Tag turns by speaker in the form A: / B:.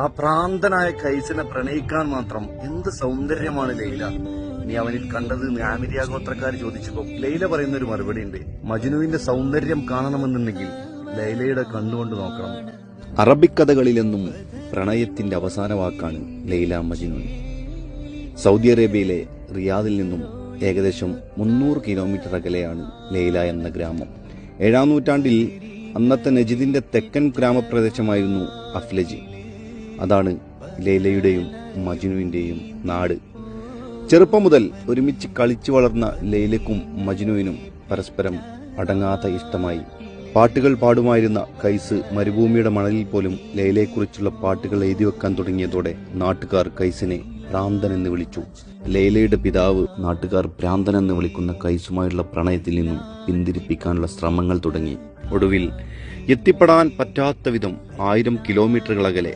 A: ആ ഭ്രാന്തനായ കൈസിനെ പ്രണയിക്കാൻ മാത്രം എന്ത് സൗന്ദര്യമാണ് ലൈല. ഇനി അവനിൽ കണ്ടത് ആമിരിയ ഗോത്രക്കാർ ചോദിച്ചപ്പോൾ ലൈല പറയുന്ന ഒരു മറുപടി ഉണ്ട്. മജ്നുവിന്റെ സൗന്ദര്യം കാണണമെന്നുണ്ടെങ്കിൽ ലൈലയുടെ കണ്ണുകൊണ്ട് നോക്കണം.
B: അറബിക് കഥകളിലെന്നും പ്രണയത്തിന്റെ അവസാന വാക്കാണ് ലൈല മജ്നു. സൗദി അറേബ്യയിലെ റിയാദിൽ നിന്നും ഏകദേശം 300 കിലോമീറ്റർ അകലെയാണ് ലൈല എന്ന ഗ്രാമം. 7-ാം നൂറ്റാണ്ടിൽ അന്നത്തെ നജിദിന്റെ തെക്കൻ ഗ്രാമപ്രദേശമായിരുന്നു അഫ്ലജ്. അതാണ് ലൈലയുടെയും മജ്നുവിന്റെയും നാട്. ചെറുപ്പം മുതൽ ഒരുമിച്ച് കളിച്ചു വളർന്ന ലൈലയ്ക്കും മജ്നുവിനും പരസ്പരം അടങ്ങാത്ത ഇഷ്ടമായി. പാട്ടുകൾ പാടുമായിരുന്ന കൈസ് മരുഭൂമിയുടെ മണലിൽ പോലും ലൈലയെക്കുറിച്ചുള്ള പാട്ടുകൾ എഴുതിവെക്കാൻ തുടങ്ങിയതോടെ നാട്ടുകാർ കൈസിനെ ഭ്രാന്തനെന്ന് വിളിച്ചു. ലൈലയുടെ പിതാവ് നാട്ടുകാർ ഭ്രാന്തനെന്ന് വിളിക്കുന്ന കൈസുമായുള്ള പ്രണയത്തിൽ നിന്നും പിന്തിരിപ്പിക്കാനുള്ള ശ്രമങ്ങൾ തുടങ്ങി. ഒടുവിൽ എത്തിപ്പെടാൻ പറ്റാത്ത വിധം 1000 കിലോമീറ്ററുകൾ അകലെ